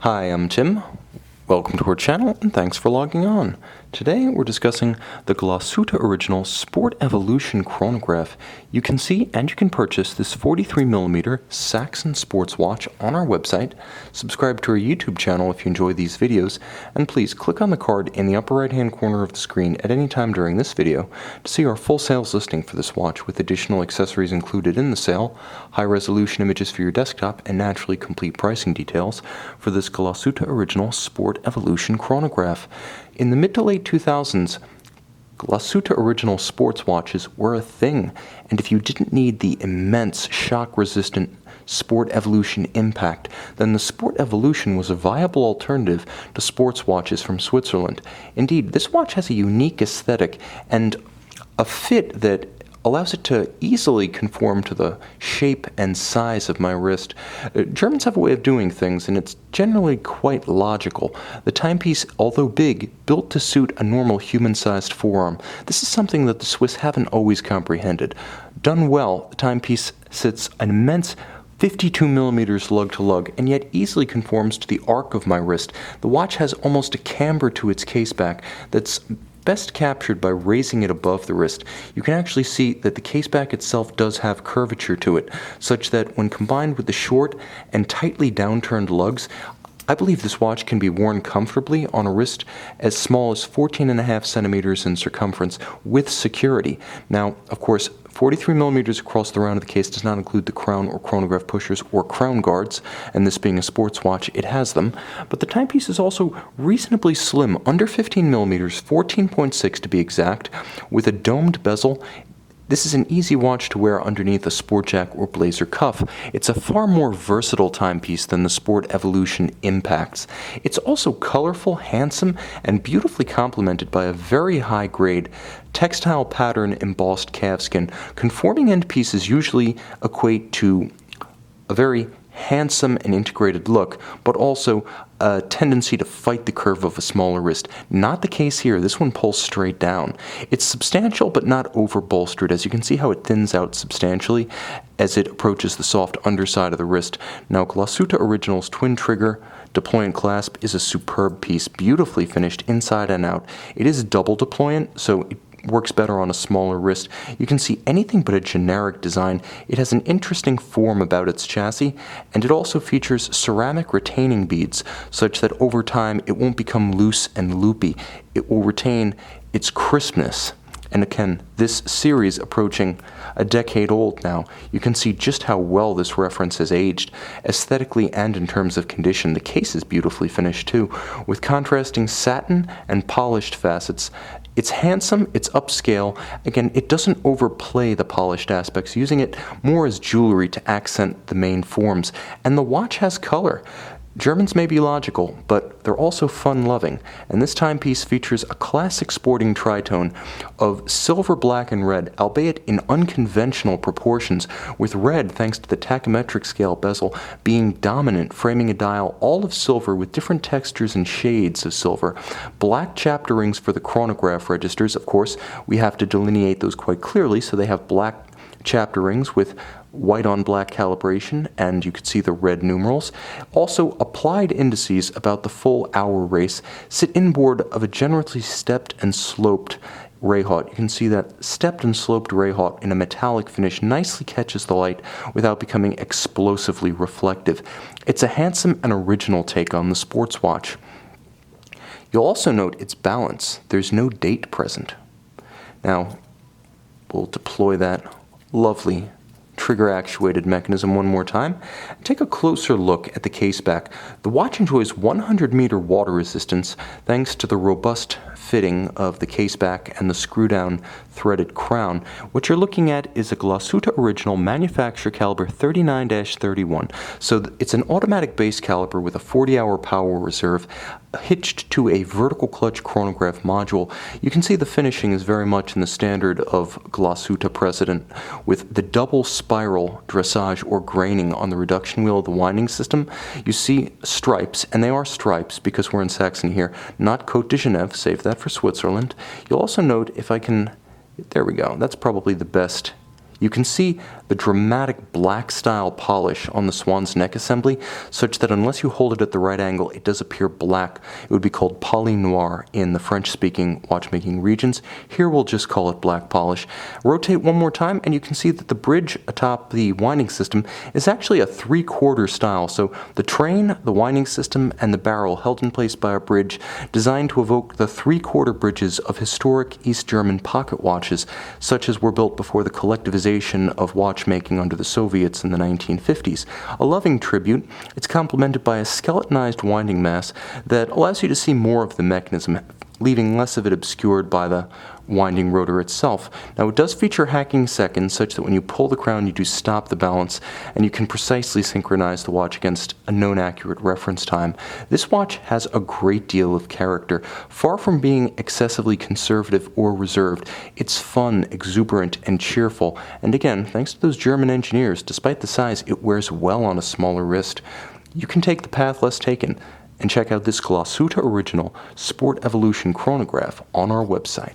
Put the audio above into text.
Hi, I'm Tim. Welcome to our channel and thanks for logging on. Today we're discussing the Glashutte Original Sport Evolution Chronograph. You can see and you can purchase this 43mm Saxon sports watch on our website. Subscribe to our YouTube channel if you enjoy these videos, and please click on the card in the upper right hand corner of the screen at any time during this video to see our full sales listing for this watch with additional accessories included in the sale, high resolution images for your desktop, and naturally complete pricing details for this Glashutte Original Sport Evolution Chronograph. In the mid to late 2000s, Glashutte Original Sports watches were a thing, and if you didn't need the immense shock-resistant Sport Evolution impact, then the Sport Evolution was a viable alternative to sports watches from Switzerland. Indeed, this watch has a unique aesthetic and a fit that allows it to easily conform to the shape and size of my wrist. Germans have a way of doing things, and it's generally quite logical. The timepiece, although big, built to suit a normal human-sized forearm. This is something that the Swiss haven't always comprehended. Done well, the timepiece sits an immense 52mm lug to lug, and yet easily conforms to the arc of my wrist. The watch has almost a camber to its caseback that's best captured by raising it above the wrist. You can actually see that the caseback itself does have curvature to it, such that when combined with the short and tightly downturned lugs, I believe this watch can be worn comfortably on a wrist as small as 14.5 centimeters in circumference with security. Now, of course, 43mm across the round of the case does not include the crown or chronograph pushers or crown guards, and this being a sports watch, it has them. But the timepiece is also reasonably slim, under 15mm, 14.6 to be exact, with a domed bezel. This is an easy watch to wear underneath a sport jack or blazer cuff. It's a far more versatile timepiece than the Sport Evolution Impacts. It's also colorful, handsome, and beautifully complemented by a very high-grade textile pattern embossed calfskin. Conforming end pieces usually equate to a very handsome and integrated look, but also a tendency to fight the curve of a smaller wrist. Not the case here. This one pulls straight down. It's substantial but not over bolstered, as you can see how it thins out substantially as it approaches the soft underside of the wrist. Now, Glashutte Original's twin trigger deployant clasp is a superb piece, beautifully finished inside and out. It is double deployant, so it works better on a smaller wrist. You can see anything but a generic design. It has an interesting form about its chassis, and it also features ceramic retaining beads, such that over time it won't become loose and loopy. It will retain its crispness. And again, this series approaching a decade old now, you can see just how well this reference has aged, aesthetically and in terms of condition. The case is beautifully finished too, with contrasting satin and polished facets. It's handsome, it's upscale. Again, it doesn't overplay the polished aspects, using it more as jewelry to accent the main forms. And the watch has color. Germans may be logical, but they're also fun-loving, and this timepiece features a classic sporting tritone of silver, black, and red, albeit in unconventional proportions, with red, thanks to the tachymetric scale bezel, being dominant, framing a dial all of silver with different textures and shades of silver. Black chapter rings for the chronograph registers. Of course, we have to delineate those quite clearly, so they have black chapter rings with white on black calibration, and you can see the red numerals. Also, applied indices about the full hour race sit inboard of a generously stepped and sloped rayhot. You can see that stepped and sloped rayhot in a metallic finish nicely catches the light without becoming explosively reflective. It's a handsome and original take on the sports watch. You'll also note its balance. There's no date present. Now, we'll deploy that lovely trigger-actuated mechanism one more time. Take a closer look at the caseback. The watch enjoys 100-meter water resistance thanks to the robust fitting of the caseback and the screw-down threaded crown. What you're looking at is a Glashutte Original manufacturer caliber 39-31. So it's an automatic base caliper with a 40-hour power reserve hitched to a vertical clutch chronograph module. You can see the finishing is very much in the standard of Glashutte precedent, with the double spiral dressage or graining on the reduction wheel of the winding system. You see stripes, and they are stripes because we're in Saxony here, not Côte de Genève, save that for Switzerland. You'll also note, if I can, there we go, that's probably the best. You can see the dramatic black style polish on the swan's neck assembly, such that unless you hold it at the right angle, it does appear black. It would be called poly noir in the French-speaking watchmaking regions. Here we'll just call it black polish. Rotate one more time, and you can see that the bridge atop the winding system is actually a 3/4 style. So the train, the winding system, and the barrel held in place by a bridge designed to evoke the 3/4 bridges of historic East German pocket watches, such as were built before the collectivization of watchmaking under the Soviets in the 1950s. A loving tribute, it's complemented by a skeletonized winding mass that allows you to see more of the mechanism, leaving less of it obscured by the winding rotor itself. Now, it does feature hacking seconds, such that when you pull the crown, you do stop the balance, and you can precisely synchronize the watch against a known accurate reference time. This watch has a great deal of character. Far from being excessively conservative or reserved, it's fun, exuberant, and cheerful. And again, thanks to those German engineers, despite the size, it wears well on a smaller wrist. You can take the path less taken and check out this Glashutte Original Sport Evolution Chronograph on our website.